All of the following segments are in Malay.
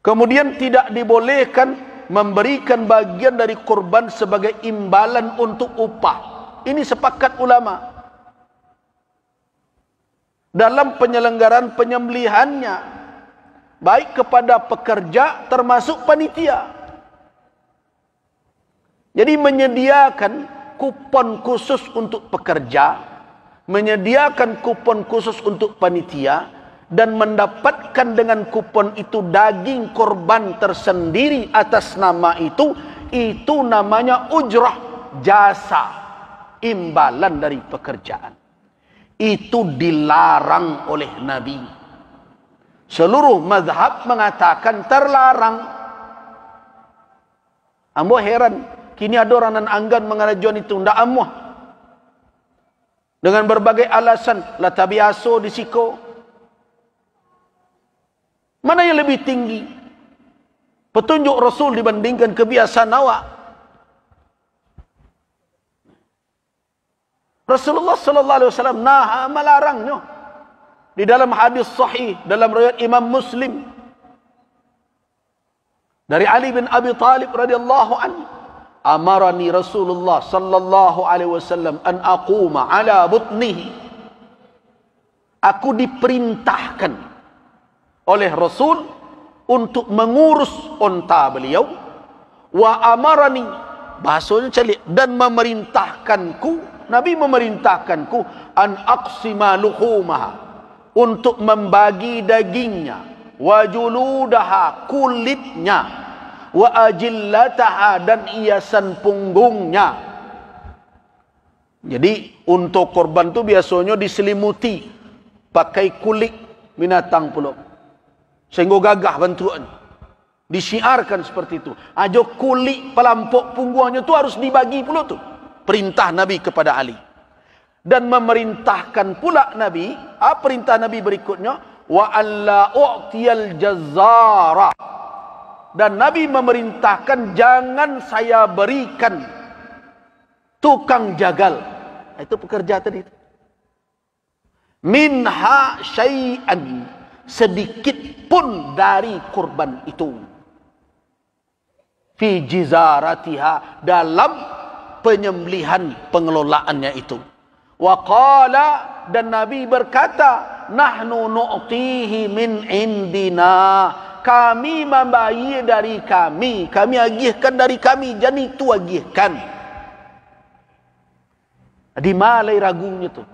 Kemudian tidak dibolehkan memberikan bagian dari kurban sebagai imbalan untuk upah. Ini sepakat ulama. Dalam penyelenggaraan penyembelihannya, baik kepada pekerja termasuk panitia. Jadi menyediakan kupon khusus untuk pekerja, menyediakan kupon khusus untuk panitia, dan mendapatkan dengan kupon itu daging korban tersendiri atas nama itu namanya ujrah, jasa, imbalan dari pekerjaan. Itu dilarang oleh Nabi. Seluruh mazhab mengatakan terlarang. Ambo heran, kini ada orang nan anggan mengarajuan itu, ndak amuh. Dengan berbagai alasan, la tabiaso disiko. Mana yang lebih tinggi? Petunjuk Rasul dibandingkan kebiasaan awak. Rasulullah sallallahu alaihi wasallam melarangnya. Di dalam hadis sahih dalam riwayat Imam Muslim dari Ali bin Abi Talib radhiyallahu anhu, amarani Rasulullah sallallahu alaihi wasallam an aquma ala butnihi. Aku diperintahkan oleh Rasul untuk mengurus unta beliau. Wa amarani, bahasanya celik, dan memerintahkanku, Nabi memerintahkanku, an aqsima luhumaha, untuk membagi dagingnya, wa juludaha, kulitnya, wa ajillataha, dan hiasan punggungnya. Jadi untuk korban tu biasanya diselimuti pakai kulit binatang pula, sehingga gagah bentuknya. Disiarkan seperti itu. Ajo kulit pelampok punggungnya tu harus dibagi pula tu. Perintah Nabi kepada Ali. Dan memerintahkan pula Nabi, perintah Nabi berikutnya, wa alla u'tiyal jazzara. Dan Nabi memerintahkan jangan saya berikan tukang jagal. Itu pekerja tadi. Minha syai'an, sedikit pun dari kurban itu. Fi jizaratiha, dalam penyembelihan pengelolaannya itu. Wa qala, dan Nabi berkata, nahnu nu'tihi min indina, kami membayar dari kami agihkan dari kami, jadi itu agihkan. Di malai ragunya tu.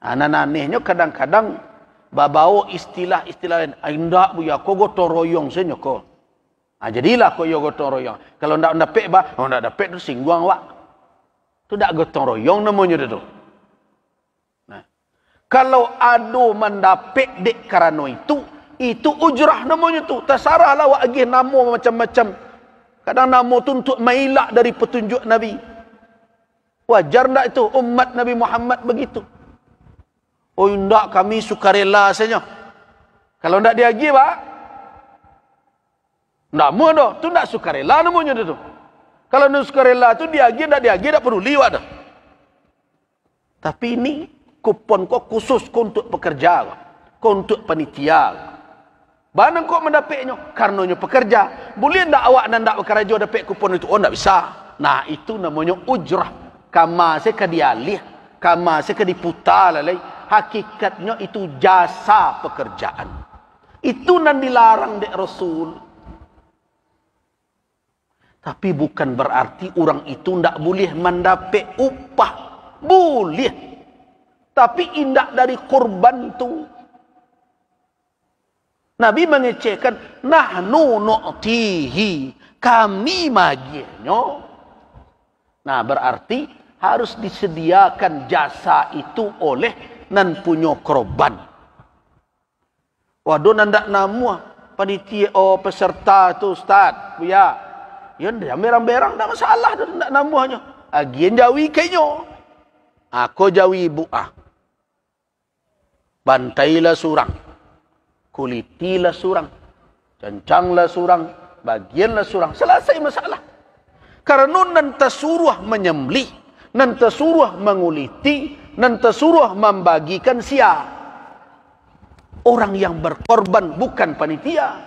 Anak-anaknya kadang-kadang babawa istilah-istilah lain. Indak bu ya, kau gotong royong saja kau. Jadilah kau yo gotong royong. Kalau ndak dapat ndak dapat tu singguang wak. Tu dak gotong royong namanya tu. Nah, kalau ado mendapat dek karena itu ujrah namanya tu. Terserahlah wak agih nama macam-macam. Kadang nama tu untuk mailak dari petunjuk Nabi. Wajar ndak itu umat Nabi Muhammad begitu? Oh ndak, kami sukarela saja. Kalau ndak diagih pak, ndak mau dah, tu ndak sukarela namanya tu. Kalau ndak sukarela tu diagih tak perlu liwat dah. Tapi ini kupon kau khusus kau untuk pekerja, kau untuk panitia. Mana kau mendapatnya? Karenanya pekerja. Boleh ndak awak dan ndak bekerja dapat kupon itu? Oh ndak bisa. Nah itu namanya ujrah. Kama saya dialih, kama saya diputar lalai. Hakikatnya itu jasa pekerjaan. Itu nan dilarang dek Rasul. Tapi bukan berarti orang itu ndak boleh mendapat upah. Boleh. Tapi indak dari korban tu. Nabi mengecekkan, nahnu nu'tihi, kami maginya. Nah berarti harus disediakan jasa itu oleh nan punya korban. Waduh nandak namu panitia peserta tu ustaz, ya. Ya ndak berang-berang tak masalah dah ndak namuhnya. Agian jawi kayaknya. Aku jawi ibu Bantailah surang. Kulitilah surang. Cancanglah surang, bagianlah surang. Selesai masalah. Karena nan tersuruh menyembelih, nan tersuruh menguliti, nan tersuruh membagikan sia. Orang yang berkorban bukan panitia.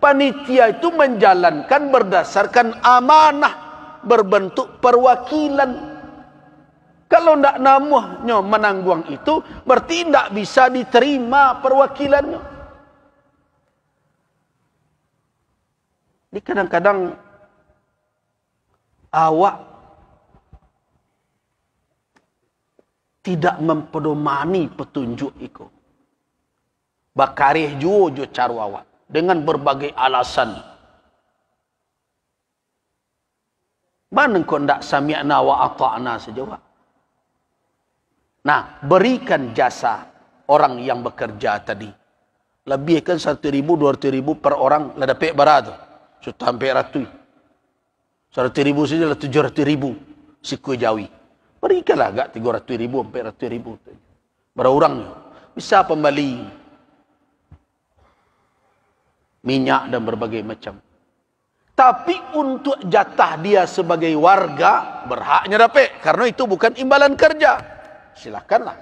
Panitia itu menjalankan berdasarkan amanah, berbentuk perwakilan. Kalau tidak namanya menanggung itu, berarti tidak bisa diterima perwakilannya. Jadi kadang-kadang awak tidak mempedomani petunjuk itu. Bakarih jo caru awak dengan berbagai alasan. Mana kau tidak sami'na wa ata'na sejawab? Nah, berikan jasa orang yang bekerja tadi. Lebihkan 1.000, 200.000 per orang. Lah dapat berapa tu? Sudah hampir ratui. 100.000 saja lah 700.000. Siku jawi. Berikanlah agak 300.000, 400.000. Berapa orang? Bisa pembali minyak dan berbagai macam. Tapi untuk jatah dia sebagai warga, berhaknya dapat. Karena itu bukan imbalan kerja. Silakanlah.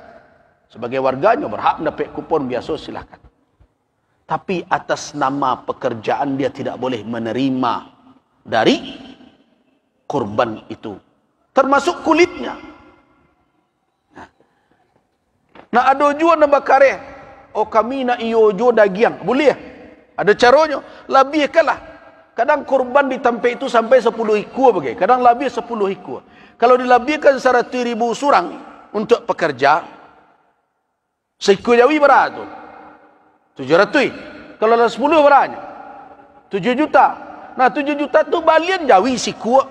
Sebagai warganya berhak mendapat kupon biasa, silakan. Tapi atas nama pekerjaan dia tidak boleh menerima dari kurban itu. Termasuk kulitnya. Nah ada jua nak bakare. Oh kami nak iyo jo dagiang. Boleh. Ada caranya. Lebihkanlah. Kadang kurban di tempat itu sampai 10 ekor bagai. Kadang lebih 10 ekor. Kalau dilebihkan 100.000 surang untuk pekerja, seekor jawi berapa tu? 700. Kalau ada 10 berapa? 7 juta. Nah 7 juta tu balian jawi seekor.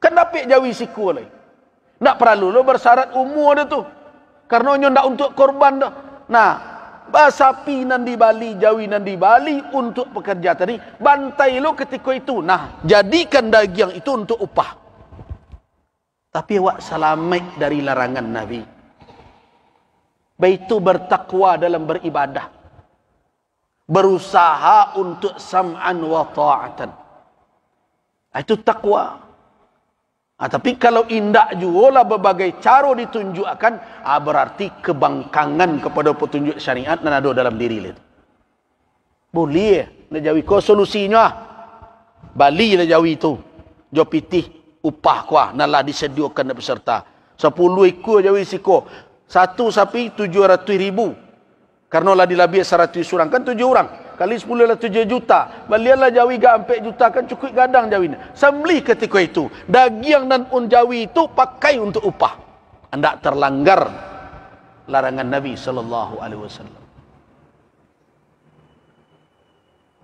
Kan dapat jawi seekor lagi. Tak perlu lo bersyarat umur dia tu. Karena nyo ndak untuk korban dah. Nah, sapi nan di Bali, jawi nan di Bali untuk pekerja tadi, bantai lo ketika itu. Nah, jadikan daging itu untuk upah. Tapi awak selamat dari larangan Nabi. Baitu bertakwa dalam beribadah. Berusaha untuk sam'an wa ta'atan. Itu takwa. Tapi kalau indah juga lah berbagai cara ditunjukkan, berarti kebangkangan kepada petunjuk syariat dan ada dalam diri itu. Boleh nak jawi ko solusinya. Bali lah jawi itu. Jo pitih upah kuah nalah disediakan dari peserta. 10 ekor jawi siko. Satu sapi 700.000. Karena lah dilabih 100 orang kan 7 orang. Kali 10 lah 7 juta. Balianlah jawi gak 4 juta kan cukup gadang jawi. Sembelih ketika itu. Daging dan jawi itu pakai untuk upah. Anda terlanggar larangan Nabi SAW.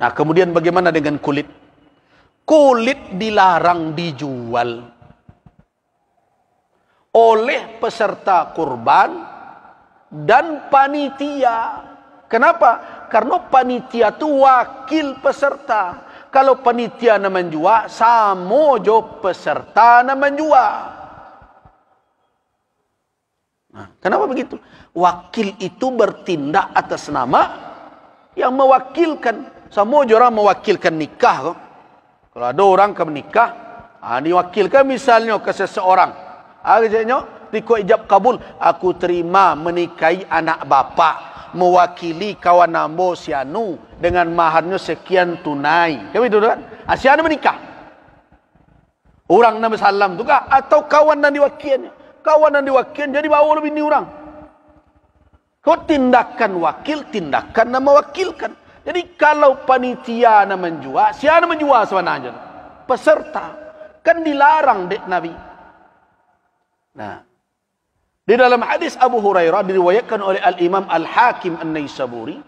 Nah kemudian bagaimana dengan kulit? Kulit dilarang dijual oleh peserta kurban dan panitia. Kenapa? Karena panitia itu wakil peserta. Kalau panitia nak menjual, sama jo peserta nak menjual. Nah, kenapa begitu? Wakil itu bertindak atas nama yang mewakilkan. Sama jo orang mewakilkan nikah. Kalau ada orang ke menikah, diwakilkan misalnya ke seseorang. Akhirnya, tiko ijab kabul, aku terima menikahi anak bapa. Mewakili kawan nambo sianu dengan maharnya sekian tunai. Kamu itu kan? Sianu menikah. Orang nama salam tu kah? Atau kawan yang diwakilnya? Kawan yang diwakilnya jadi bawa lebih ni orang. Kau tindakan wakil, tindakan nama wakilkan. Jadi kalau panitia nak menjual, sianu menjual sebenarnya? Peserta. Kan dilarang dek Nabi. Nah. Di dalam hadis Abu Hurairah diriwayatkan oleh Al-Imam Al-Hakim An-Naisaburi.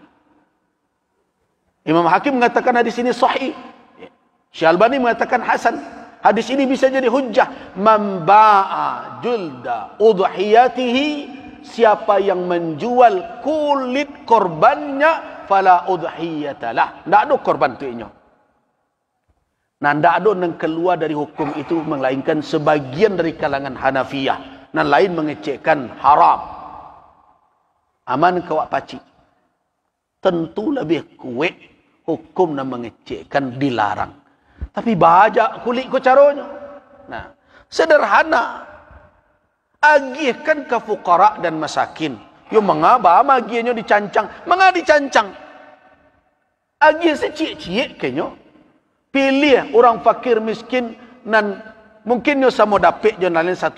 Imam Hakim mengatakan hadis ini sahih. Syalbani mengatakan hasan. Hadis ini bisa jadi hujjah. Man ba'a julda udhiyatihi, siapa yang menjual kulit korbannya, fala udhiyatalah. Tak ada korban tu inyo. Nah, tak ada yang keluar dari hukum itu melainkan sebagian dari kalangan Hanafiyah. Dan lain mengecekkan haram. Aman kawak paci. Tentu lebih kuat hukum dan mengecekkan dilarang. Tapi bajak kulit ko caranya. Nah, sederhana. Agihkan ke fuqara dan masakin. Yo mengapa magianyo dicancang? Menga dicancang. Agi secik-cik kenyo. Pilih orang fakir miskin nan mungkin yo sama dapat jo nalin 1,5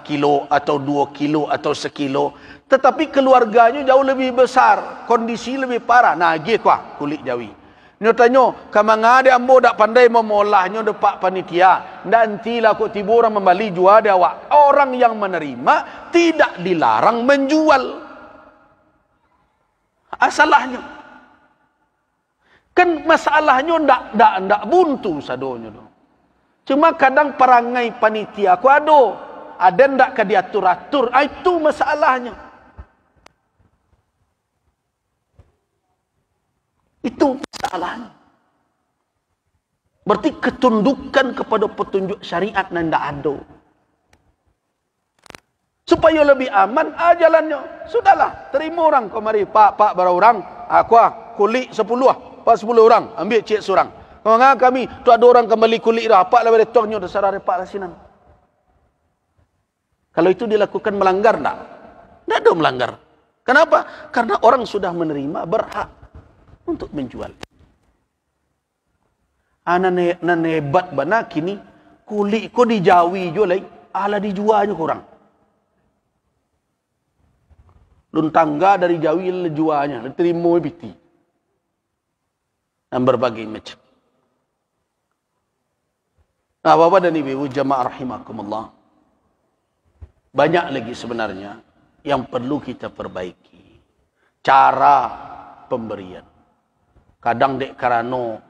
kilo atau 2 kilo atau 1 kilo, tetapi keluarganya jauh lebih besar, kondisi lebih parah. Nah, agi kuah kulit Jawi. Nyo tanyo, kamanga de ambo dak pandai memolahnya depak panitia. Nantilah kok tiba orang membeli jual dia awak. Orang yang menerima tidak dilarang menjual. Asalahnya kan masalahnya ndak buntu sadonyo do. Cuma kadang perangai panitia ku ada ndak ka diatur-atur. Itu masalahnya. Itu masalahnya. Berarti ketundukan kepada petunjuk syariat nan ndak ada. Supaya lebih aman, jalannya. Sudahlah, terima orang. Kau mari, pak berapa orang? Aku kulit 10 pak 10 orang. Ambil cik seorang. Kau kami, tu ada orang kembali kulit dah. Pak lah beretongnya, dah sarah repak lah sinan. Kalau itu dilakukan melanggar, tak? Tak ada melanggar. Kenapa? Karena orang sudah menerima berhak untuk menjual. Nan hebat bana kini, kulit kau dijawi jual lagi. Ala dijualnya kurang. Luntangga dari Jawi lejuanya, terima biti. Dan berbagai macam. Nah, Bapak dan Ibu jamaah rahimakumullah. Banyak lagi sebenarnya yang perlu kita perbaiki. Cara pemberian. Kadang dek karano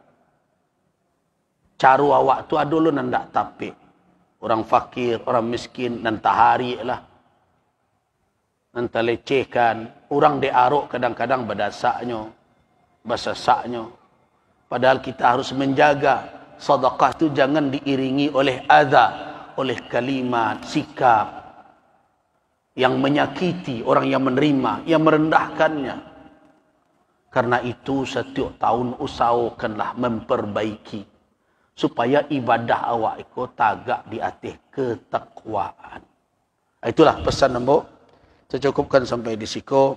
caru awak tu ada lu nandak tapi orang fakir, orang miskin dan tahari lah. Nanti lecehkan. Orang diaruk kadang-kadang berdasaknya. Basasaknya. Padahal kita harus menjaga. Sedekah itu jangan diiringi oleh adza. Oleh kalimat, sikap. Yang menyakiti orang yang menerima. Yang merendahkannya. Karena itu setiap tahun usahakanlah memperbaiki. Supaya ibadah awak itu tagak di atas ketakwaan. Itulah pesan nombor. Saya cukupkan sampai di situ.